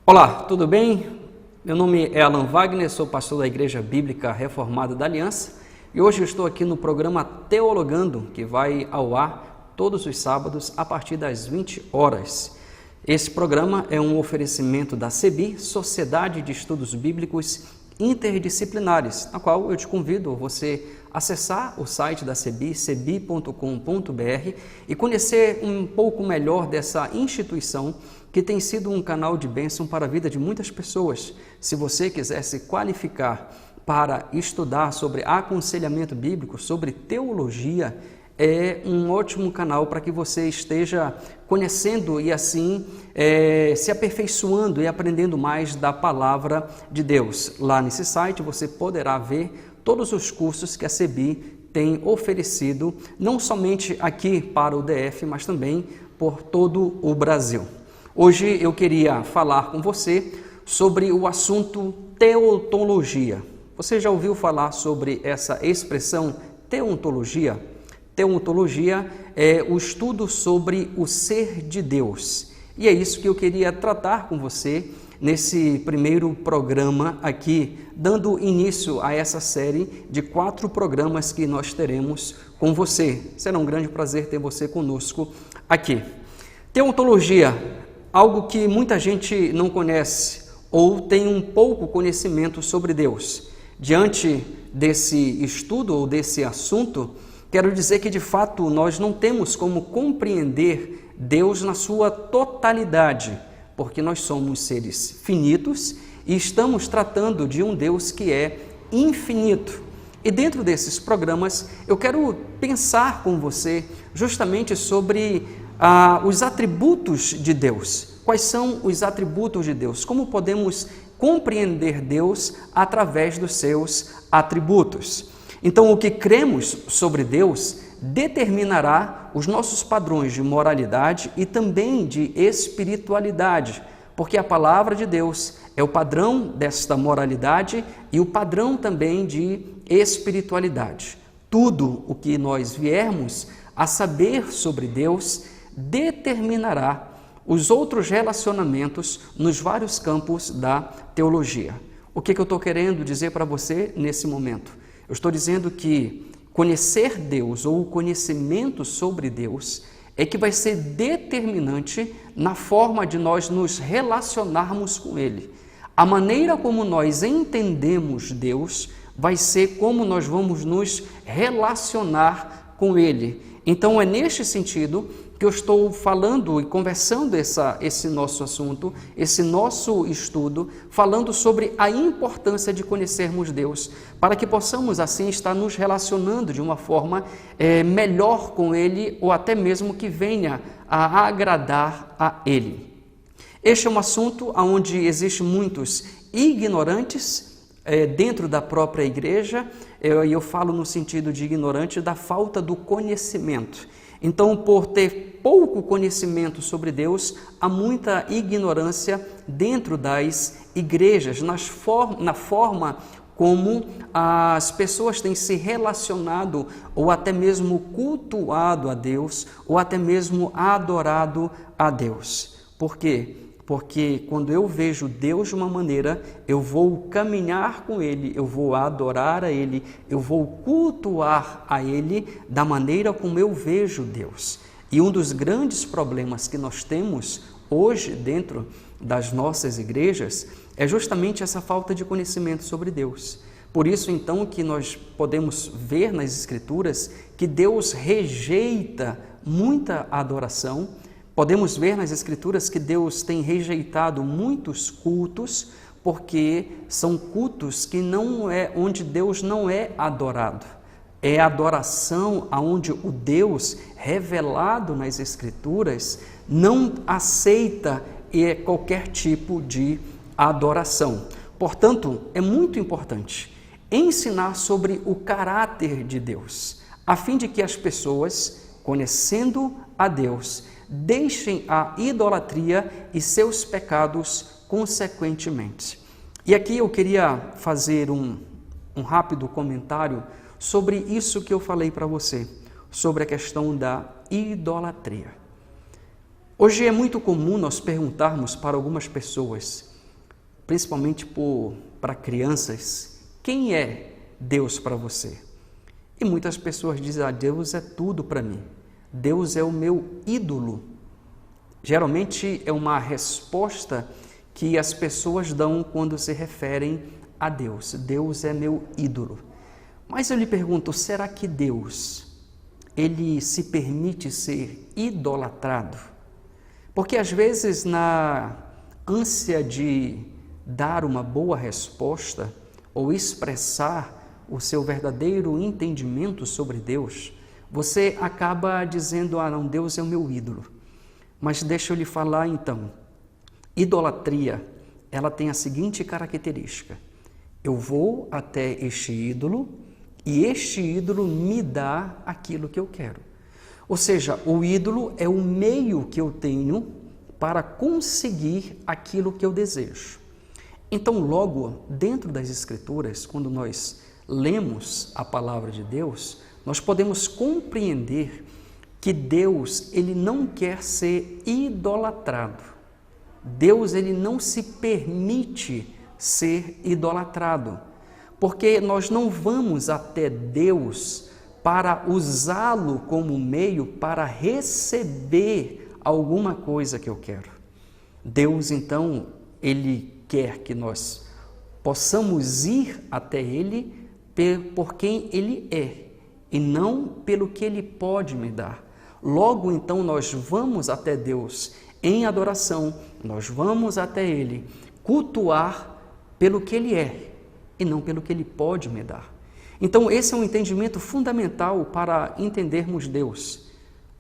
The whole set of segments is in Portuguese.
Olá, tudo bem? Meu nome é Alan Wagner, sou pastor da Igreja Bíblica Reformada da Aliança e hoje eu estou aqui no programa Teologando, que vai ao ar todos os sábados a partir das 20 horas. Esse programa é um oferecimento da CEBI, Sociedade de Estudos Bíblicos Interdisciplinares, na qual eu te convido a você acessar o site da CEBI, cebi.com.br, e conhecer um pouco melhor dessa instituição que tem sido um canal de bênção para a vida de muitas pessoas. Se você quiser se qualificar para estudar sobre aconselhamento bíblico, sobre teologia, é um ótimo canal para que você esteja conhecendo e assim se aperfeiçoando e aprendendo mais da palavra de Deus. Lá nesse site você poderá ver todos os cursos que a CEBI tem oferecido, não somente aqui para o DF, mas também por todo o Brasil. Hoje eu queria falar com você sobre o assunto teontologia. Você já ouviu falar sobre essa expressão teontologia? Teontologia é o estudo sobre o ser de Deus. E é isso que eu queria tratar com você nesse primeiro programa aqui, dando início a essa série de 4 programas que nós teremos com você. Será um grande prazer ter você conosco aqui. Teontologia, algo que muita gente não conhece ou tem um pouco conhecimento sobre Deus. Diante desse estudo ou desse assunto, quero dizer que de fato nós não temos como compreender Deus na sua totalidade, porque nós somos seres finitos e estamos tratando de um Deus que é infinito. E dentro desses programas eu quero pensar com você justamente sobre os atributos de Deus. Quais são os atributos de Deus? Como podemos compreender Deus através dos seus atributos? Então, o que cremos sobre Deus determinará os nossos padrões de moralidade e também de espiritualidade, porque a palavra de Deus é o padrão desta moralidade e o padrão também de espiritualidade. Tudo o que nós viermos a saber sobre Deus determinará os outros relacionamentos nos vários campos da teologia. O que eu estou querendo dizer para você nesse momento? Eu estou dizendo que conhecer Deus ou o conhecimento sobre Deus é que vai ser determinante na forma de nós nos relacionarmos com Ele. A maneira como nós entendemos Deus vai ser como nós vamos nos relacionar com Ele. Então é neste sentido que eu estou falando e conversando esse nosso assunto, esse nosso estudo, falando sobre a importância de conhecermos Deus, para que possamos assim estar nos relacionando de uma forma melhor com Ele, ou até mesmo que venha a agradar a Ele. Este é um assunto onde existem muitos ignorantes dentro da própria igreja, e eu falo no sentido de ignorante da falta do conhecimento. Então, por ter pouco conhecimento sobre Deus, há muita ignorância dentro das igrejas, na forma como as pessoas têm se relacionado ou até mesmo cultuado a Deus ou até mesmo adorado a Deus. Por quê? Porque quando eu vejo Deus de uma maneira, eu vou caminhar com Ele, eu vou adorar a Ele, eu vou cultuar a Ele da maneira como eu vejo Deus. E um dos grandes problemas que nós temos hoje dentro das nossas igrejas é justamente essa falta de conhecimento sobre Deus. Por isso, então, que nós podemos ver nas Escrituras que Deus rejeita muita adoração. Podemos ver nas Escrituras que Deus tem rejeitado muitos cultos, porque são cultos que onde Deus não é adorado. É adoração onde o Deus revelado nas Escrituras não aceita qualquer tipo de adoração. Portanto, é muito importante ensinar sobre o caráter de Deus, a fim de que as pessoas, conhecendo a Deus, deixem a idolatria e seus pecados consequentemente. E aqui eu queria fazer um rápido comentário sobre isso que eu falei para você, sobre a questão da idolatria. Hoje é muito comum nós perguntarmos para algumas pessoas: principalmente para crianças, quem é Deus para você? E muitas pessoas dizem, Deus é tudo para mim, Deus é o meu ídolo. Geralmente é uma resposta que as pessoas dão quando se referem a Deus. Deus é meu ídolo. Mas eu lhe pergunto, será que Deus, ele se permite ser idolatrado? Porque às vezes na ânsia de dar uma boa resposta ou expressar o seu verdadeiro entendimento sobre Deus, você acaba dizendo, não, Deus é o meu ídolo. Mas deixa eu lhe falar então, idolatria, ela tem a seguinte característica: eu vou até este ídolo e este ídolo me dá aquilo que eu quero. Ou seja, o ídolo é o meio que eu tenho para conseguir aquilo que eu desejo. Então, logo, dentro das Escrituras, quando nós lemos a palavra de Deus, nós podemos compreender que Deus, ele não quer ser idolatrado. Deus, ele não se permite ser idolatrado, porque nós não vamos até Deus para usá-lo como meio para receber alguma coisa que eu quero. Deus, então, ele quer que nós possamos ir até ele por quem ele é e não pelo que ele pode me dar. Logo, então, nós vamos até Deus em adoração, nós vamos até ele cultuar pelo que ele é e não pelo que ele pode me dar. Então, esse é um entendimento fundamental para entendermos Deus.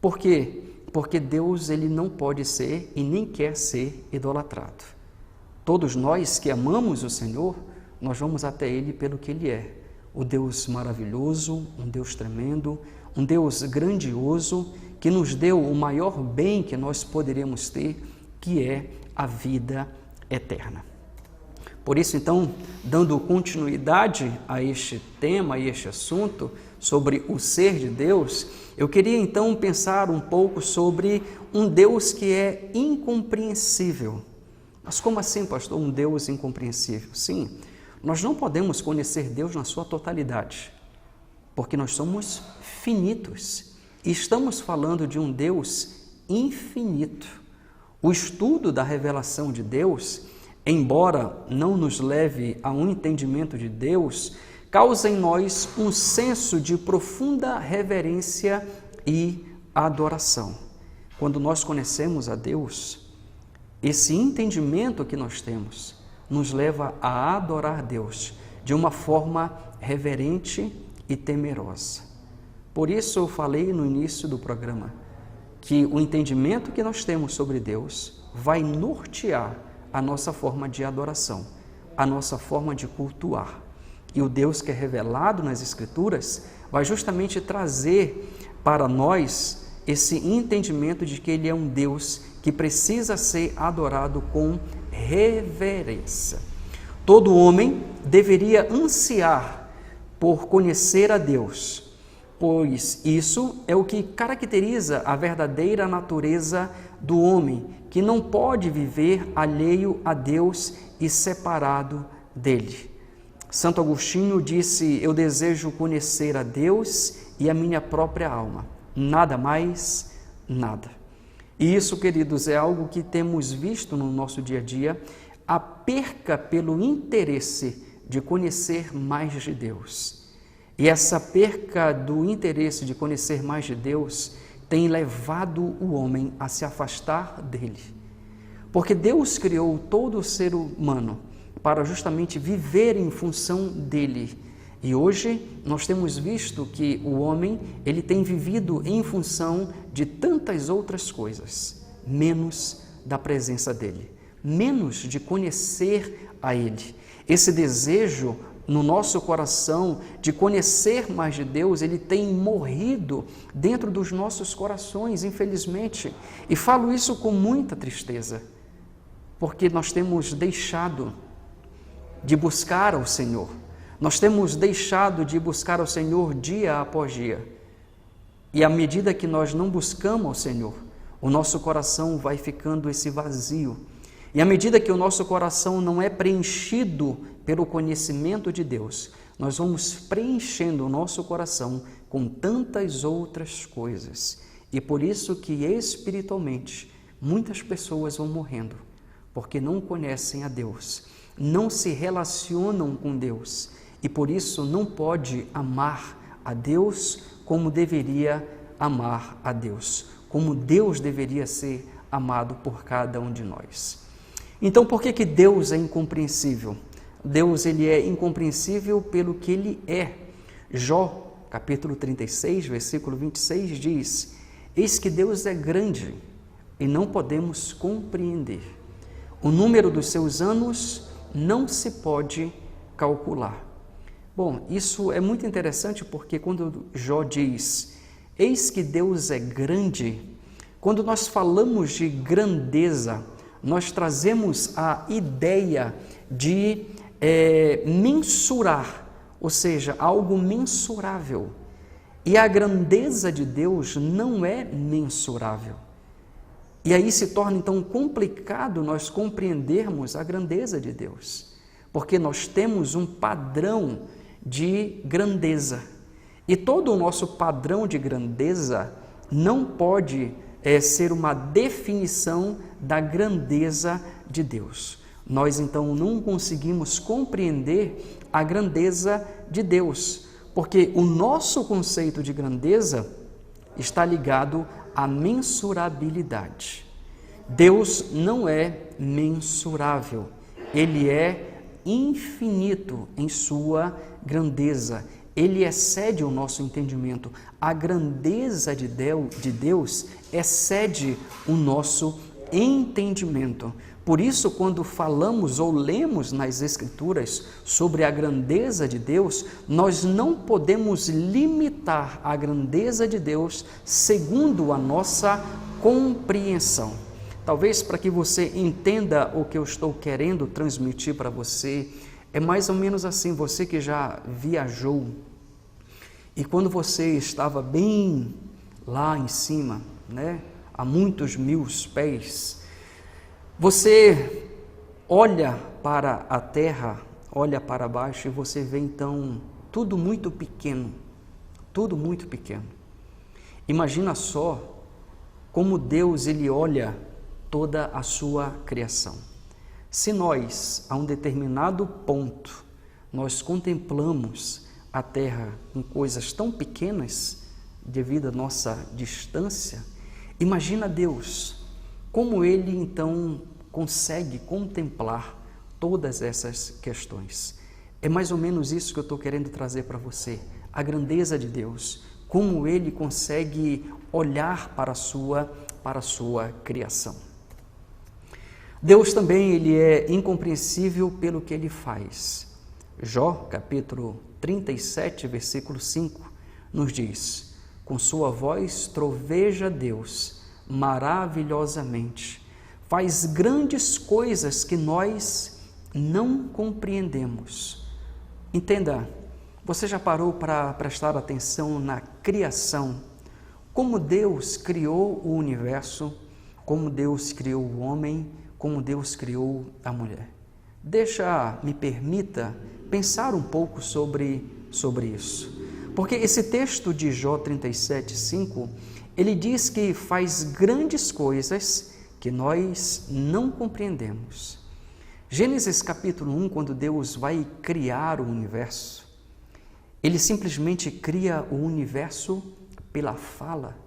Por quê? Porque Deus, ele não pode ser e nem quer ser idolatrado. Todos nós que amamos o Senhor, nós vamos até ele pelo que ele é. O Deus maravilhoso, um Deus tremendo, um Deus grandioso, que nos deu o maior bem que nós poderíamos ter, que é a vida eterna. Por isso, então, dando continuidade a este tema, a este assunto, sobre o ser de Deus, eu queria então pensar um pouco sobre um Deus que é incompreensível. Mas como assim, pastor, um Deus incompreensível? Sim, nós não podemos conhecer Deus na sua totalidade, porque nós somos finitos e estamos falando de um Deus infinito. O estudo da revelação de Deus, embora não nos leve a um entendimento de Deus, causa em nós um senso de profunda reverência e adoração. Quando nós conhecemos a Deus, esse entendimento que nós temos nos leva a adorar Deus de uma forma reverente e temerosa. Por isso eu falei no início do programa que o entendimento que nós temos sobre Deus vai nortear a nossa forma de adoração, a nossa forma de cultuar. E o Deus que é revelado nas Escrituras vai justamente trazer para nós esse entendimento de que Ele é um Deus que precisa ser adorado com reverência. Todo homem deveria ansiar por conhecer a Deus, pois isso é o que caracteriza a verdadeira natureza do homem, que não pode viver alheio a Deus e separado dele. Santo Agostinho disse: eu desejo conhecer a Deus e a minha própria alma, nada mais, nada. E isso, queridos, é algo que temos visto no nosso dia a dia, a perca pelo interesse de conhecer mais de Deus. E essa perca do interesse de conhecer mais de Deus tem levado o homem a se afastar dele. Porque Deus criou todo o ser humano para justamente viver em função dele. E hoje nós temos visto que o homem, ele tem vivido em função de tantas outras coisas, menos da presença dele, menos de conhecer a ele. Esse desejo no nosso coração de conhecer mais de Deus, ele tem morrido dentro dos nossos corações, infelizmente. E falo isso com muita tristeza, porque nós temos deixado de buscar ao Senhor. Nós temos deixado de buscar ao Senhor dia após dia. E à medida que nós não buscamos ao Senhor, o nosso coração vai ficando esse vazio. E à medida que o nosso coração não é preenchido pelo conhecimento de Deus, nós vamos preenchendo o nosso coração com tantas outras coisas. E por isso que espiritualmente muitas pessoas vão morrendo, porque não conhecem a Deus, não se relacionam com Deus e por isso não pode amar a Deus como deveria amar a Deus, como Deus deveria ser amado por cada um de nós. Então, por que Deus é incompreensível? Deus ele é incompreensível pelo que Ele é. Jó, capítulo 36, versículo 26 diz: eis que Deus é grande e não podemos compreender. O número dos seus anos não se pode calcular. Bom, isso é muito interessante porque quando Jó diz, eis que Deus é grande, quando nós falamos de grandeza, nós trazemos a ideia de mensurar, ou seja, algo mensurável. E a grandeza de Deus não é mensurável. E aí se torna então complicado nós compreendermos a grandeza de Deus, porque nós temos um padrão de grandeza. E todo o nosso padrão de grandeza não pode ser uma definição da grandeza de Deus. Nós então não conseguimos compreender a grandeza de Deus, porque o nosso conceito de grandeza está ligado à mensurabilidade. Deus não é mensurável, Ele é infinito em sua grandeza. Ele excede o nosso entendimento. A grandeza de Deus excede o nosso entendimento. Por isso, quando falamos ou lemos nas Escrituras sobre a grandeza de Deus, nós não podemos limitar a grandeza de Deus segundo a nossa compreensão. Talvez para que você entenda o que eu estou querendo transmitir para você, é mais ou menos assim, você que já viajou, e quando você estava bem lá em cima, a muitos mil pés, você olha para a terra, olha para baixo e você vê então tudo muito pequeno, tudo muito pequeno. Imagina só como Deus ele olha toda a sua criação. Se nós, a um determinado ponto, nós contemplamos a terra com coisas tão pequenas, devido à nossa distância, imagina Deus, como Ele então consegue contemplar todas essas questões. É mais ou menos isso que eu estou querendo trazer para você, a grandeza de Deus, como Ele consegue olhar para a sua criação. Deus também ele é incompreensível pelo que Ele faz. Jó, capítulo 37, versículo 5, nos diz: com sua voz troveja Deus maravilhosamente, faz grandes coisas que nós não compreendemos. Entenda, você já parou para prestar atenção na criação? Como Deus criou o universo, como Deus criou o homem, como Deus criou a mulher. Me permita pensar um pouco sobre isso. Porque esse texto de Jó 37:5, ele diz que faz grandes coisas que nós não compreendemos. Gênesis capítulo 1, quando Deus vai criar o universo, Ele simplesmente cria o universo pela fala.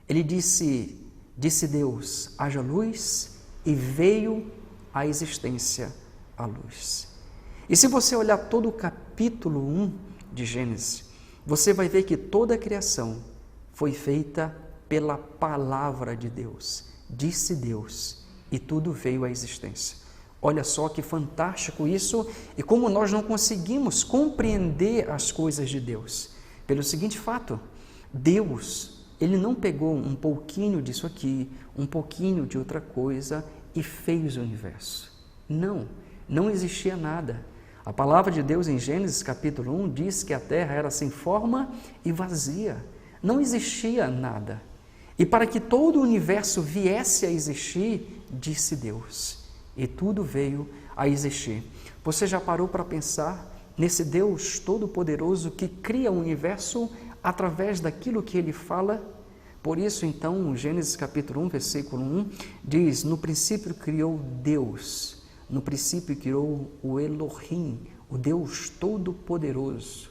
Ele disse Deus, haja luz, e veio à existência a luz. E se você olhar todo o capítulo 1 de Gênesis, você vai ver que toda a criação foi feita pela palavra de Deus. Disse Deus, e tudo veio à existência. Olha só que fantástico isso, e como nós não conseguimos compreender as coisas de Deus. Pelo seguinte fato, Deus, Ele não pegou um pouquinho disso aqui, um pouquinho de outra coisa e fez o universo. Não existia nada. A palavra de Deus em Gênesis capítulo 1 diz que a terra era sem forma e vazia. Não existia nada. E para que todo o universo viesse a existir, disse Deus. e tudo veio a existir. Você já parou para pensar nesse Deus Todo-Poderoso que cria o universo através daquilo que Ele fala? Por isso, então, Gênesis capítulo 1, versículo 1, diz: no princípio criou Deus, no princípio criou o Elohim, o Deus Todo-Poderoso,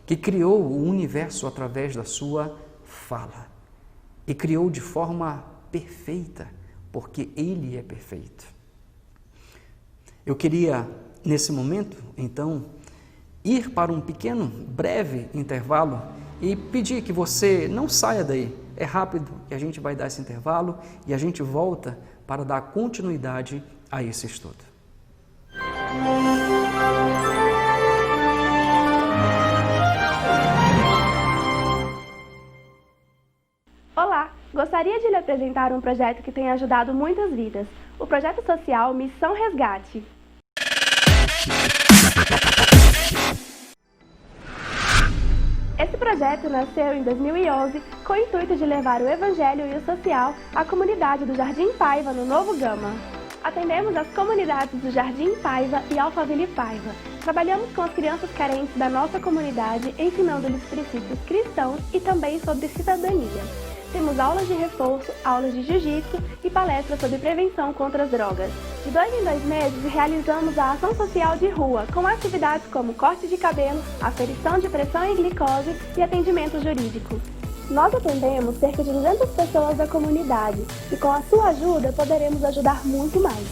que criou o universo através da sua fala. E criou de forma perfeita, porque Ele é perfeito. Eu queria, nesse momento, então, ir para um pequeno, breve intervalo e pedir que você não saia daí. É rápido que a gente vai dar esse intervalo e a gente volta para dar continuidade a esse estudo. Olá! Gostaria de lhe apresentar um projeto que tem ajudado muitas vidas. O projeto social Missão Resgate. Esse projeto nasceu em 2011 com o intuito de levar o Evangelho e o social à comunidade do Jardim Paiva, no Novo Gama. Atendemos as comunidades do Jardim Paiva e Alphaville Paiva. Trabalhamos com as crianças carentes da nossa comunidade, ensinando-lhes princípios cristãos e também sobre cidadania. Temos aulas de reforço, aulas de jiu-jitsu e palestras sobre prevenção contra as drogas. De 2 em 2 meses, realizamos a ação social de rua, com atividades como corte de cabelo, aferição de pressão e glicose e atendimento jurídico. Nós atendemos cerca de 200 pessoas da comunidade e com a sua ajuda poderemos ajudar muito mais.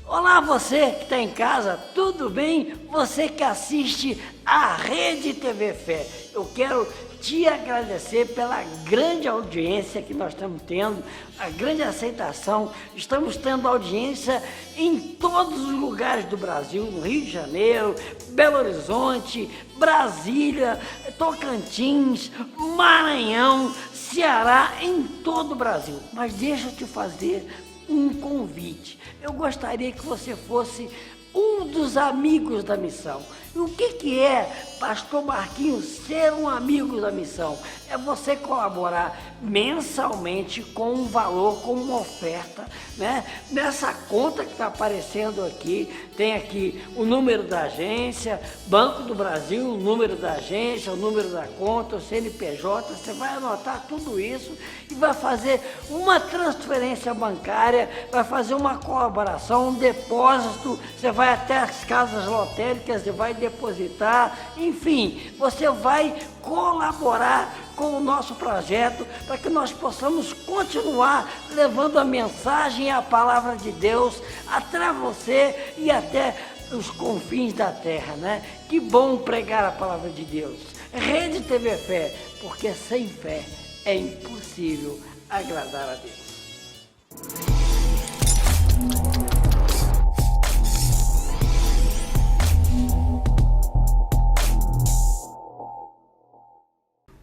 Olá, você que está em casa, tudo bem? Você que assiste a Rede TV Fé. Eu quero te agradecer pela grande audiência que nós estamos tendo, a grande aceitação. Estamos tendo audiência em todos os lugares do Brasil, no Rio de Janeiro, Belo Horizonte, Brasília, Tocantins, Maranhão, Ceará, em todo o Brasil. Mas deixa eu te fazer um convite. Eu gostaria que você fosse um dos amigos da missão. E o que é, Pastor Marquinhos, ser um amigo da missão? É você colaborar mensalmente com um valor, com uma oferta, né? Nessa conta que está aparecendo aqui, tem aqui o número da agência, Banco do Brasil, o número da agência, o número da conta, o CNPJ, você vai anotar tudo isso e vai fazer uma transferência bancária, vai fazer uma colaboração, um depósito, você vai até as casas lotéricas, você vai depositar, enfim, você vai colaborar com o nosso projeto para que nós possamos continuar levando a mensagem e a palavra de Deus até você e até os confins da terra, né? Que bom pregar a palavra de Deus. Rede TV Fé, porque sem fé é impossível agradar a Deus.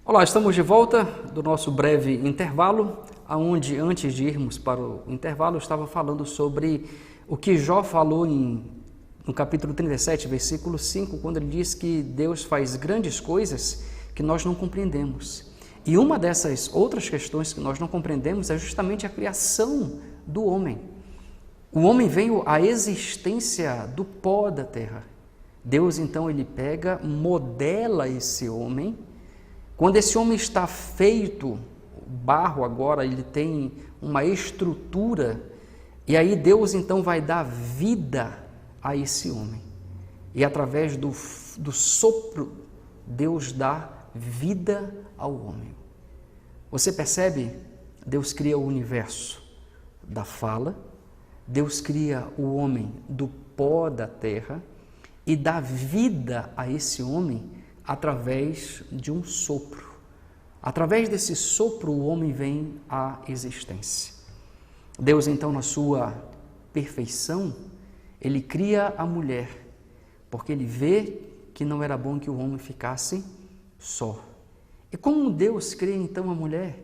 Olá, estamos de volta do nosso breve intervalo, onde antes de irmos para o intervalo, eu estava falando sobre o que Jó falou no capítulo 37, versículo 5, quando ele diz que Deus faz grandes coisas que nós não compreendemos. E uma dessas outras questões que nós não compreendemos é justamente a criação do homem. O homem veio à existência do pó da terra. Deus, então, ele pega, modela esse homem. Quando esse homem está feito, o barro agora, ele tem uma estrutura, e aí Deus então vai dar vida a esse homem. E através do sopro, Deus dá vida ao homem. Você percebe? Deus cria o universo da fala, Deus cria o homem do pó da terra e dá vida a esse homem através de um sopro. Através desse sopro, o homem vem à existência. Deus, então, na sua perfeição, ele cria a mulher, porque ele vê que não era bom que o homem ficasse só. E como Deus cria, então, a mulher?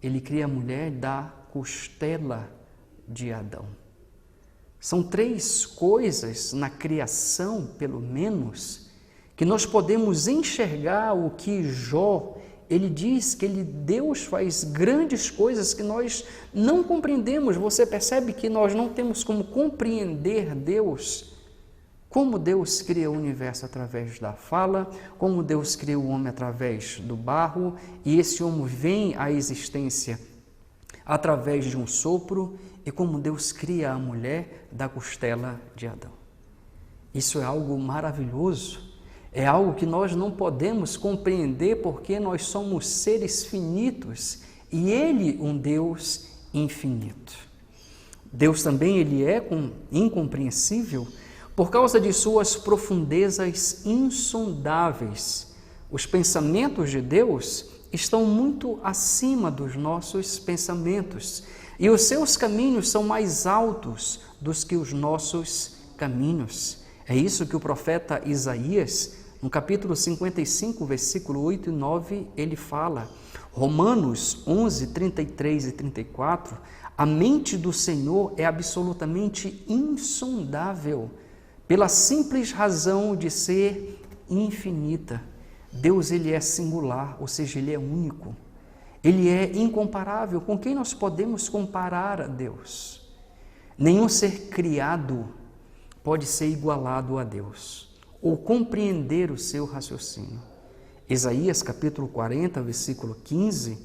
Ele cria a mulher da costela de Adão. São 3 coisas na criação, pelo menos, que nós podemos enxergar o que Jó, ele diz que Deus faz grandes coisas que nós não compreendemos. Você percebe que nós não temos como compreender Deus, como Deus cria o universo através da fala, como Deus cria o homem através do barro, e esse homem vem à existência através de um sopro, e como Deus cria a mulher da costela de Adão. Isso é algo maravilhoso. É algo que nós não podemos compreender porque nós somos seres finitos e Ele um Deus infinito. Deus também ele é incompreensível por causa de suas profundezas insondáveis. Os pensamentos de Deus estão muito acima dos nossos pensamentos e os seus caminhos são mais altos do que os nossos caminhos. É isso que o profeta Isaías, no capítulo 55, versículo 8 e 9, ele fala. Romanos 11, 33 e 34, a mente do Senhor é absolutamente insondável, pela simples razão de ser infinita. Deus ele é singular, ou seja, ele é único. Ele é incomparável. Com quem nós podemos comparar a Deus? Nenhum ser criado pode ser igualado a Deus ou compreender o seu raciocínio. Isaías capítulo 40, versículo 15,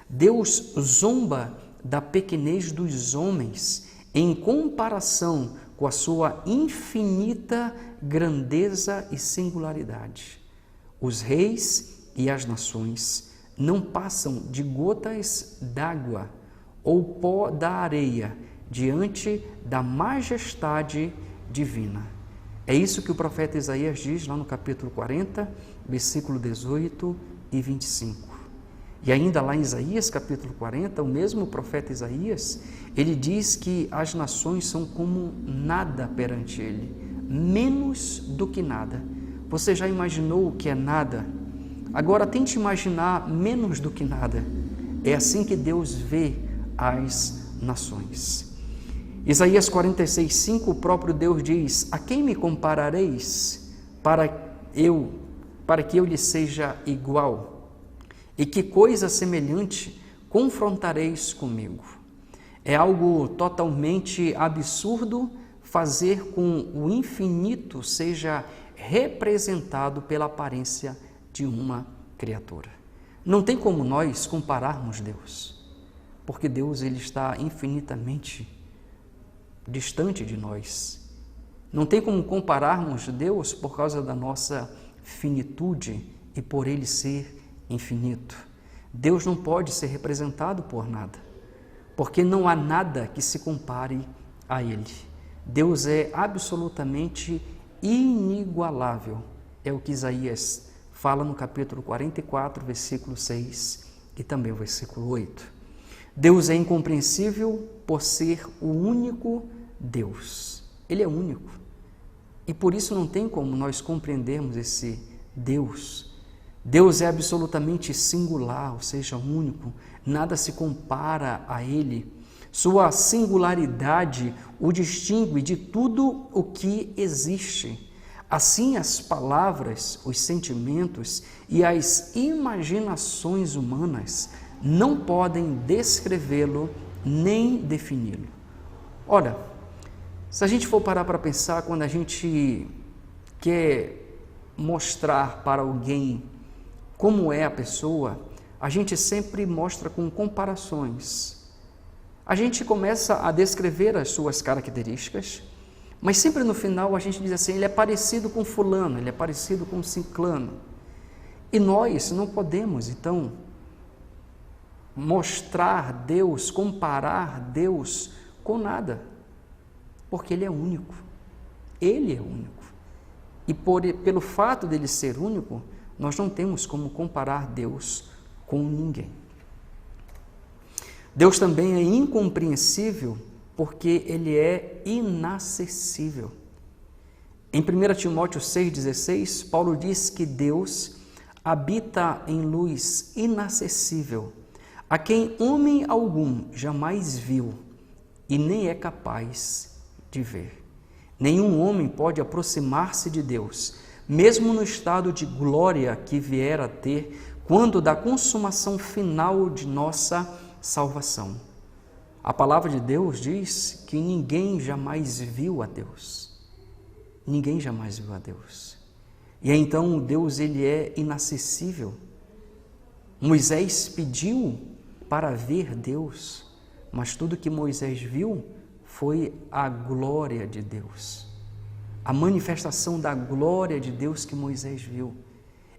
Deus zomba da pequenez dos homens em comparação com a sua infinita grandeza e singularidade. Os reis e as nações não passam de gotas d'água ou pó da areia diante da majestade divina. É isso que o profeta Isaías diz lá no capítulo 40, versículo 18 e 25. E ainda lá em Isaías capítulo 40, o mesmo profeta Isaías, ele diz que as nações são como nada perante ele, menos do que nada. Você já imaginou o que é nada? Agora tente imaginar menos do que nada. É assim que Deus vê as nações. Isaías 46, 5, o próprio Deus diz, a quem me comparareis para que eu lhe seja igual? E que coisa semelhante confrontareis comigo? É algo totalmente absurdo fazer com o infinito seja representado pela aparência de uma criatura. Não tem como nós compararmos Deus, porque Deus ele está infinitamente distante de nós. Não tem como compararmos Deus por causa da nossa finitude e por Ele ser infinito. Deus não pode ser representado por nada, porque não há nada que se compare a Ele. Deus é absolutamente inigualável. É o que Isaías fala no capítulo 44, versículo 6 e também o versículo 8. Deus é incompreensível por ser o único Deus. Ele é único. E por isso não tem como nós compreendermos esse Deus. Deus é absolutamente singular, ou seja, único. Nada se compara a Ele. Sua singularidade o distingue de tudo o que existe. Assim, as palavras, os sentimentos e as imaginações humanas não podem descrevê-lo nem defini-lo. Olha, se a gente for parar para pensar, quando a gente quer mostrar para alguém como é a pessoa, a gente sempre mostra com comparações. A gente começa a descrever as suas características, mas sempre no final a gente diz assim, ele é parecido com fulano, ele é parecido com ciclano. E nós não podemos, então, mostrar Deus, comparar Deus com nada, porque Ele é único. Ele é único. E pelo fato dele ser único, nós não temos como comparar Deus com ninguém. Deus também é incompreensível porque Ele é inacessível. Em 1 Timóteo 6,16, Paulo diz que Deus habita em luz inacessível, a quem homem algum jamais viu e nem é capaz de ver. Nenhum homem pode aproximar-se de Deus, mesmo no estado de glória que vier a ter, quando da consumação final de nossa salvação. A palavra de Deus diz que ninguém jamais viu a Deus. Ninguém jamais viu a Deus. E então Deus, ele é inacessível. Moisés pediu para ver Deus, mas tudo que Moisés viu foi a glória de Deus. A manifestação da glória de Deus que Moisés viu.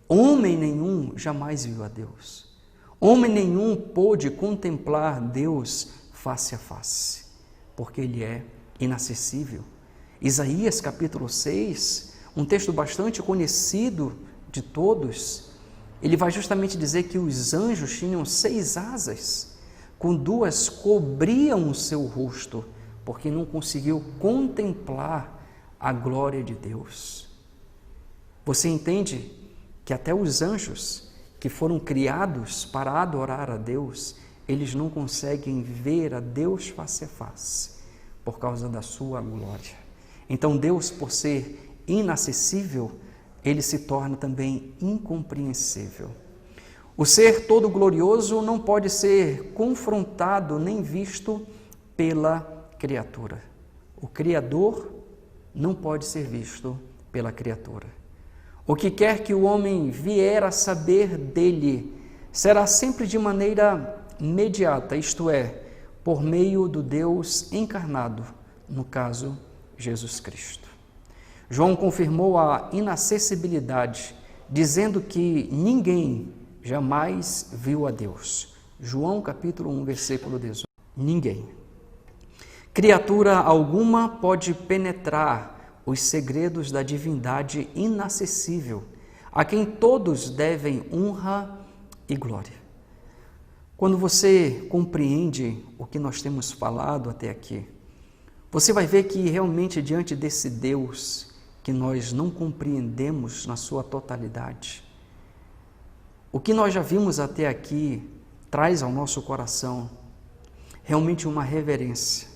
Homem nenhum jamais viu a Deus. Homem nenhum pôde contemplar Deus face a face, porque ele é inacessível. Isaías capítulo 6, um texto bastante conhecido de todos, ele vai justamente dizer que os anjos tinham 6 asas, com 2 cobriam o seu rosto, porque não conseguiu contemplar a glória de Deus. Você entende que até os anjos que foram criados para adorar a Deus, eles não conseguem ver a Deus face a face, por causa da sua glória. Então Deus, por ser inacessível, ele se torna também incompreensível. O ser todo glorioso não pode ser confrontado nem visto pela criatura. O Criador não pode ser visto pela criatura. O que quer que o homem vier a saber dele será sempre de maneira imediata, isto é, por meio do Deus encarnado, no caso, Jesus Cristo. João confirmou a inacessibilidade, dizendo que ninguém jamais viu a Deus. João capítulo 1, versículo 18. Ninguém. Criatura alguma pode penetrar os segredos da divindade inacessível, a quem todos devem honra e glória. Quando você compreende o que nós temos falado até aqui, você vai ver que realmente diante desse Deus que nós não compreendemos na sua totalidade, o que nós já vimos até aqui traz ao nosso coração realmente uma reverência,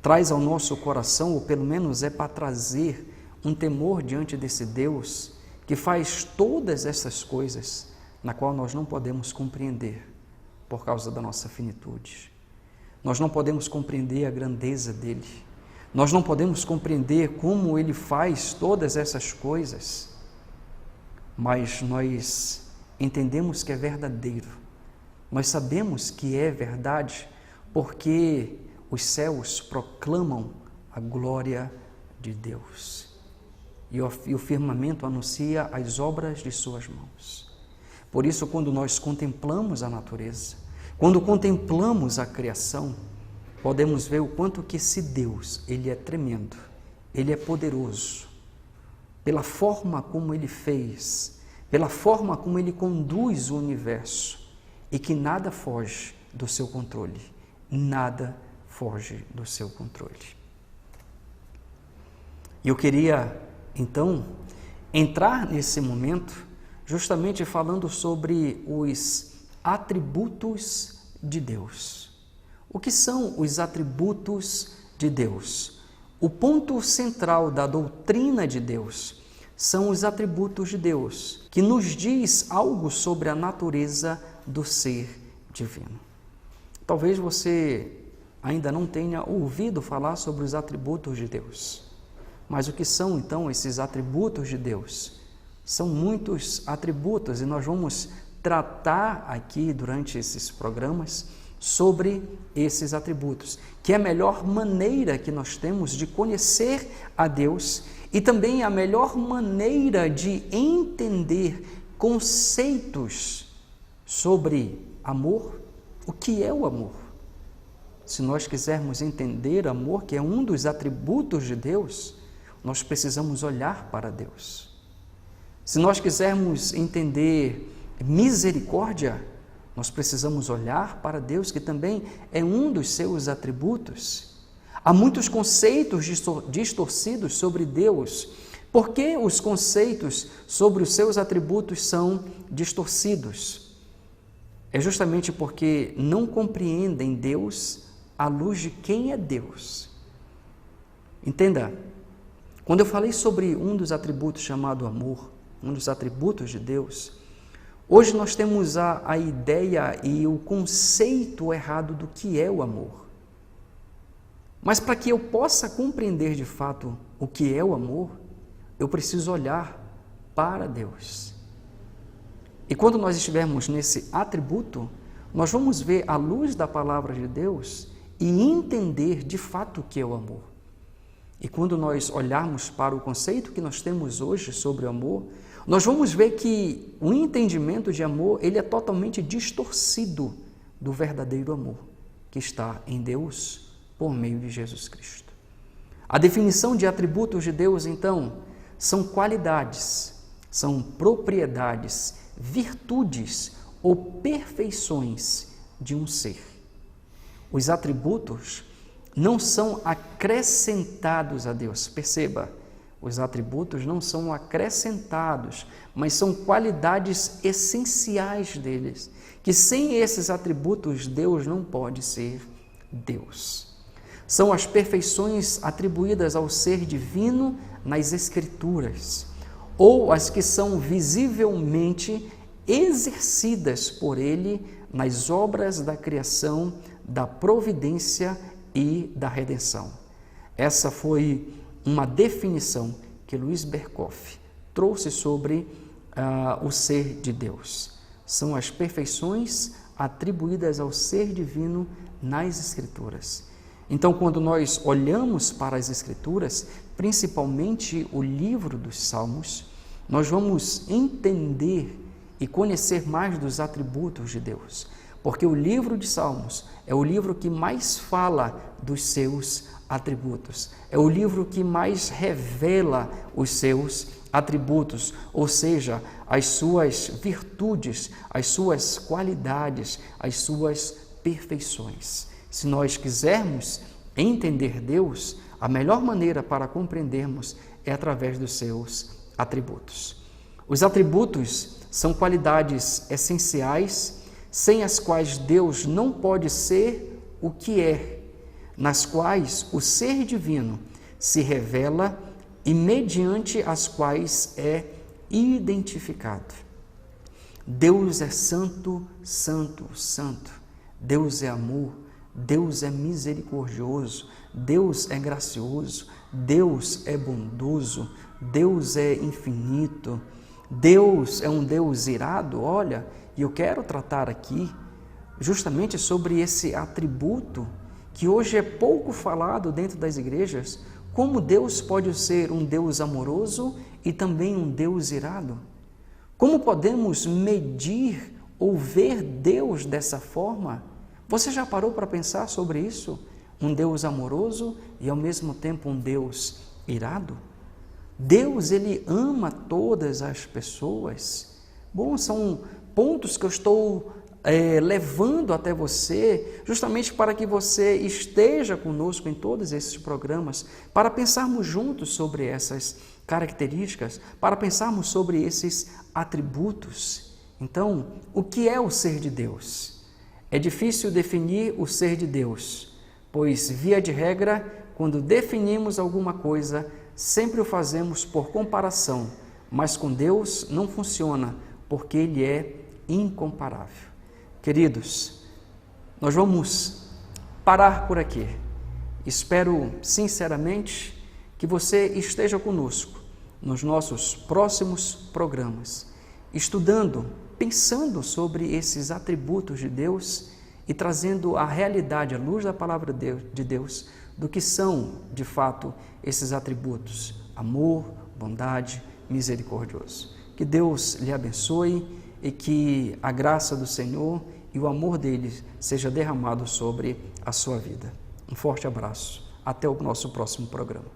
traz ao nosso coração, ou pelo menos é para trazer um temor diante desse Deus que faz todas essas coisas na qual nós não podemos compreender por causa da nossa finitude. Nós não podemos compreender a grandeza dele. Nós não podemos compreender como ele faz todas essas coisas, mas nós entendemos que é verdadeiro. Nós sabemos que é verdade porque os céus proclamam a glória de Deus e o firmamento anuncia as obras de suas mãos. Por isso, quando nós contemplamos a natureza, quando contemplamos a criação, podemos ver o quanto que esse Deus, ele é tremendo, ele é poderoso, pela forma como ele fez, pela forma como ele conduz o universo, e que nada foge do seu controle, nada foge do seu controle. E eu queria, então, entrar nesse momento justamente falando sobre os atributos de Deus. O que são os atributos de Deus? O ponto central da doutrina de Deus são os atributos de Deus, que nos diz algo sobre a natureza do ser divino. Talvez você ainda não tenha ouvido falar sobre os atributos de Deus. Mas o que são então esses atributos de Deus? São muitos atributos e nós vamos tratar aqui durante esses programas sobre esses atributos, que é a melhor maneira que nós temos de conhecer a Deus e também a melhor maneira de entender conceitos sobre amor. O que é o amor? Se nós quisermos entender amor, que é um dos atributos de Deus, nós precisamos olhar para Deus. Se nós quisermos entender misericórdia, nós precisamos olhar para Deus, que também é um dos seus atributos. Há muitos conceitos distorcidos sobre Deus. Por que os conceitos sobre os seus atributos são distorcidos? É justamente porque não compreendem Deus à luz de quem é Deus. Entenda, quando eu falei sobre um dos atributos chamado amor, um dos atributos de Deus, Hoje nós temos a ideia e o conceito errado do que é o amor. Mas para que eu possa compreender de fato o que é o amor, eu preciso olhar para Deus. E quando nós estivermos nesse atributo, nós vamos ver à luz da palavra de Deus e entender de fato o que é o amor. E quando nós olharmos para o conceito que nós temos hoje sobre o amor, nós vamos ver que o entendimento de amor, ele é totalmente distorcido do verdadeiro amor que está em Deus por meio de Jesus Cristo. A definição de atributos de Deus, então, são qualidades, são propriedades, virtudes ou perfeições de um ser. Os atributos não são acrescentados a Deus. Perceba, os atributos não são acrescentados, mas são qualidades essenciais deles, que sem esses atributos Deus não pode ser Deus. São as perfeições atribuídas ao ser divino nas Escrituras, ou as que são visivelmente exercidas por Ele nas obras da criação, da providência e da redenção. Essa foi uma definição que Luiz Berkoff trouxe sobre o ser de Deus. São as perfeições atribuídas ao ser divino nas Escrituras. Então, quando nós olhamos para as Escrituras, principalmente o livro dos Salmos, nós vamos entender e conhecer mais dos atributos de Deus, porque o livro de Salmos é o livro que mais fala dos seus atributos, é o livro que mais revela os seus atributos, ou seja, as suas virtudes, as suas qualidades, as suas perfeições. Se nós quisermos entender Deus, a melhor maneira para compreendermos é através dos seus atributos. Os atributos são qualidades essenciais, sem as quais Deus não pode ser o que é, nas quais o ser divino se revela e mediante as quais é identificado. Deus é santo, santo, santo. Deus é amor. Deus é misericordioso, Deus é gracioso, Deus é bondoso, Deus é infinito, Deus é um Deus irado. Olha, e eu quero tratar aqui justamente sobre esse atributo que hoje é pouco falado dentro das igrejas, como Deus pode ser um Deus amoroso e também um Deus irado. Como podemos medir ou ver Deus dessa forma? Você já parou para pensar sobre isso? Um Deus amoroso e ao mesmo tempo um Deus irado? Deus, ele ama todas as pessoas. Bom, são pontos que eu estou levando até você, justamente para que você esteja conosco em todos esses programas, para pensarmos juntos sobre essas características, para pensarmos sobre esses atributos. Então, o que é o ser de Deus? É difícil definir o ser de Deus, pois, via de regra, quando definimos alguma coisa, sempre o fazemos por comparação, mas com Deus não funciona, porque Ele é incomparável. Queridos, nós vamos parar por aqui. Espero, sinceramente, que você esteja conosco nos nossos próximos programas, estudando, pensando sobre esses atributos de Deus e trazendo a realidade, a luz da palavra de Deus, do que são, de fato, esses atributos: amor, bondade, misericordioso. Que Deus lhe abençoe e que a graça do Senhor e o amor dele seja derramado sobre a sua vida. Um forte abraço. Até o nosso próximo programa.